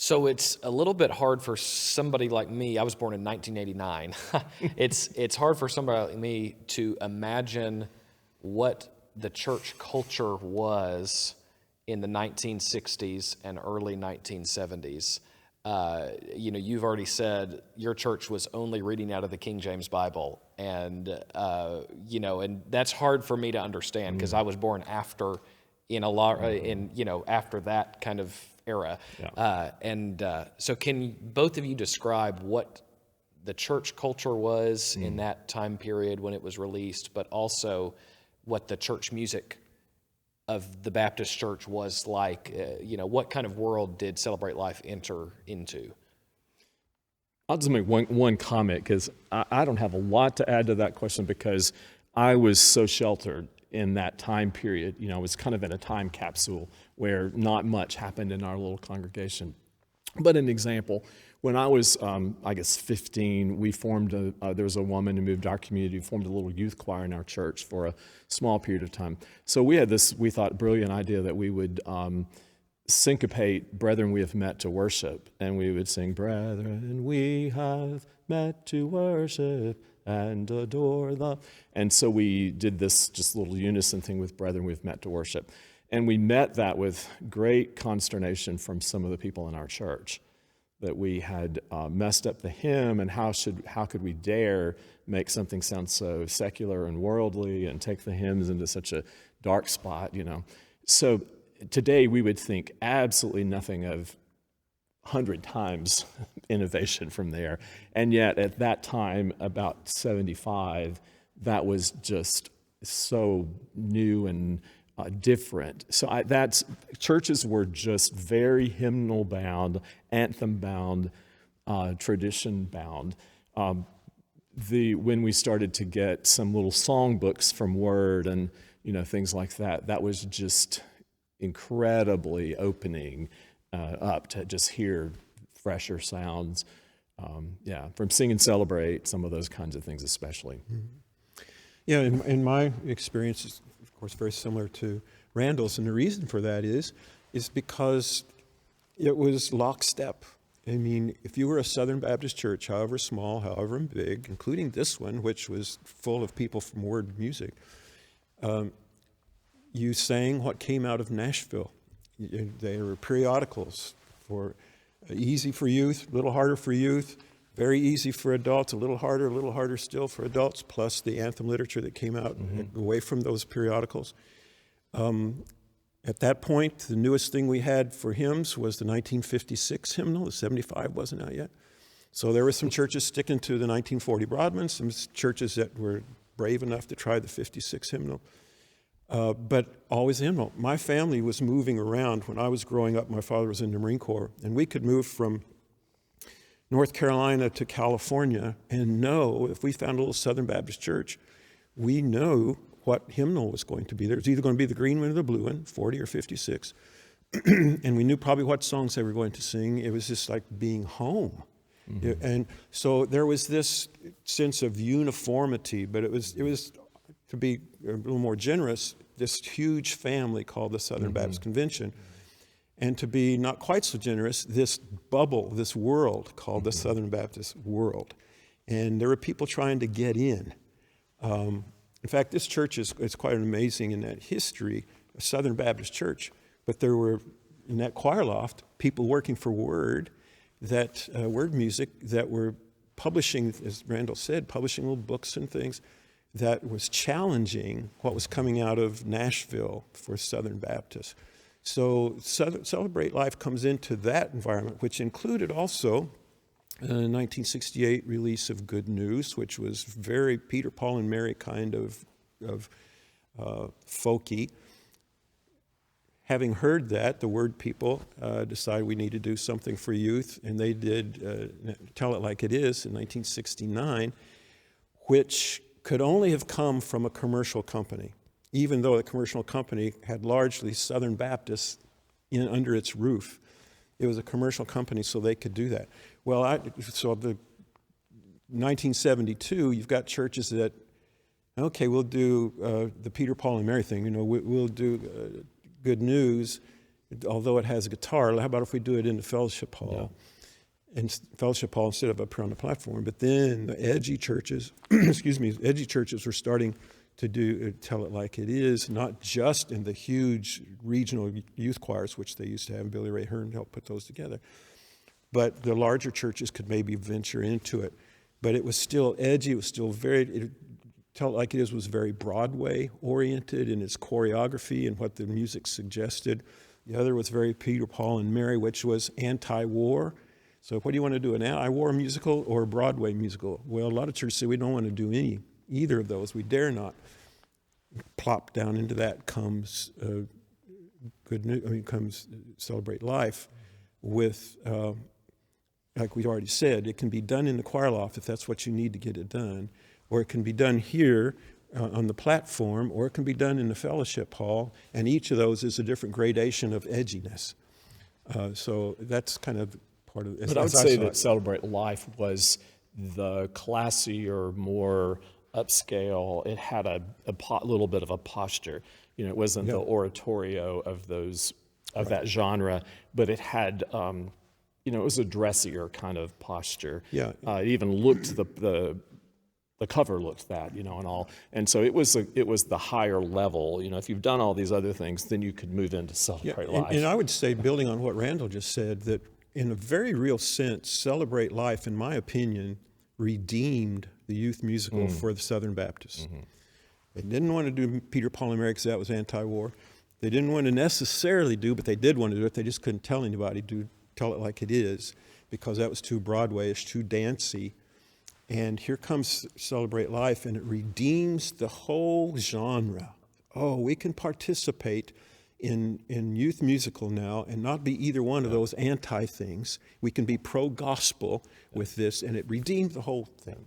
So it's a little bit hard for somebody like me. I was born in 1989. It's hard for somebody like me to imagine what the church culture was in the 1960s and early 1970s. You've already said your church was only reading out of the King James Bible, and and that's hard for me to understand because I was born after, after that kind of era. Yeah. So can both of you describe what the church culture was in that time period when it was released, but also what the church music of the Baptist church was like? What kind of world did Celebrate Life enter into? I'll just make one comment because I don't have a lot to add to that question because I was so sheltered in that time period. I was kind of in a time capsule where not much happened in our little congregation. But an example, when I was, 15, we formed there was a woman who moved to our community, formed a little youth choir in our church for a small period of time. So we had this, we thought, brilliant idea that we would syncopate Brethren We Have Met to Worship. And we would sing, Brethren we have met to worship and adore the... And so we did this just little unison thing with Brethren We've Met to Worship. And we met that with great consternation from some of the people in our church, that we had messed up the hymn, and how could we dare make something sound so secular and worldly and take the hymns into such a dark spot, So today we would think absolutely nothing of 100 times innovation from there. And yet at that time, about 75, that was just so new and different. So churches were just very hymnal bound, anthem bound, tradition bound. When we started to get some little song books from Word and things like that, that was just incredibly opening up to just hear fresher sounds. From Sing and Celebrate, some of those kinds of things especially. Mm-hmm. Yeah, in my experience, it's of course very similar to Randall's, and the reason for that is because it was lockstep. I mean, if you were a Southern Baptist church, however small, however big, including this one, which was full of people from Word music, you sang what came out of Nashville. They were periodicals for easy for youth, a little harder for youth, very easy for adults, a little harder still for adults, plus the anthem literature that came out away from those periodicals. At that point, the newest thing we had for hymns was the 1956 hymnal. The 75 wasn't out yet. So there were some churches sticking to the 1940 Broadman, some churches that were brave enough to try the 56 hymnal. But always hymnal. My family was moving around. When I was growing up, my father was in the Marine Corps, and we could move from North Carolina to California and know, if we found a little Southern Baptist church, we know what hymnal was going to be there. It was either going to be the green one or the blue one, 40 or 56. And we knew probably what songs they were going to sing. It was just like being home. Mm-hmm. And so there was this sense of uniformity, but it was to be a little more generous, this huge family called the Southern Baptist Convention. And to be not quite so generous, this bubble, this world called the Southern Baptist world. And there were people trying to get in. In fact, this church is quite amazing in that history, a Southern Baptist church. But there were, in that choir loft, people working for Word music, that were publishing, as Randall said, publishing little books and things that was challenging what was coming out of Nashville for Southern Baptists. So Celebrate Life comes into that environment, which included also a 1968 release of Good News, which was very Peter, Paul, and Mary kind of folky. Having heard that, the Word people decided we need to do something for youth, and they did Tell It Like It Is in 1969, which could only have come from a commercial company, even though the commercial company had largely Southern Baptists under its roof. It was a commercial company, so they could do that. Well, so the 1972, you've got churches that, okay, we'll do the Peter, Paul, and Mary thing. We'll do Good News, although it has a guitar, how about if we do it in the fellowship hall? And fellowship hall instead of up here on the platform. But then the edgy churches, edgy churches were starting to tell it like it is, not just in the huge regional youth choirs, which they used to have. Billy Ray Hearn helped put those together. But the larger churches could maybe venture into it. But it was still edgy. It was still tell it like it is was very Broadway oriented in its choreography and what the music suggested. The other was very Peter, Paul, and Mary, which was anti-war. So what do you want to do, an anti-war musical or a Broadway musical? Well, a lot of churches say we don't want to do either of those. We dare not. Plop down into that comes comes Celebrate Life with, like we already said, it can be done in the choir loft if that's what you need to get it done, or it can be done here on the platform, or it can be done in the fellowship hall, and each of those is a different gradation of edginess. So that's kind of part of it. But I would say that Celebrate Life was the classier, more upscale. It had a little bit of a posture. You know, it wasn't the oratorio of that genre, but it had, it was a dressier kind of posture. Yeah. It even looked the cover looked that, and all. And so it was the higher level. If you've done all these other things, then you could move into Celebrate Life. And I would say, building on what Randall just said, that in a very real sense, Celebrate Life, in my opinion, redeemed the youth musical for the Southern Baptists. They didn't want to do Peter, Paul, and Mary because that was anti-war. They didn't want to necessarily but they did want to do it. They just couldn't tell anybody, tell it like it is, because that was too Broadway-ish, too dancey. And here comes Celebrate Life, and it redeems the whole genre. Oh, we can participate in youth musical now and not be either one of those anti-things. We can be pro-gospel with this, and it redeemed the whole thing.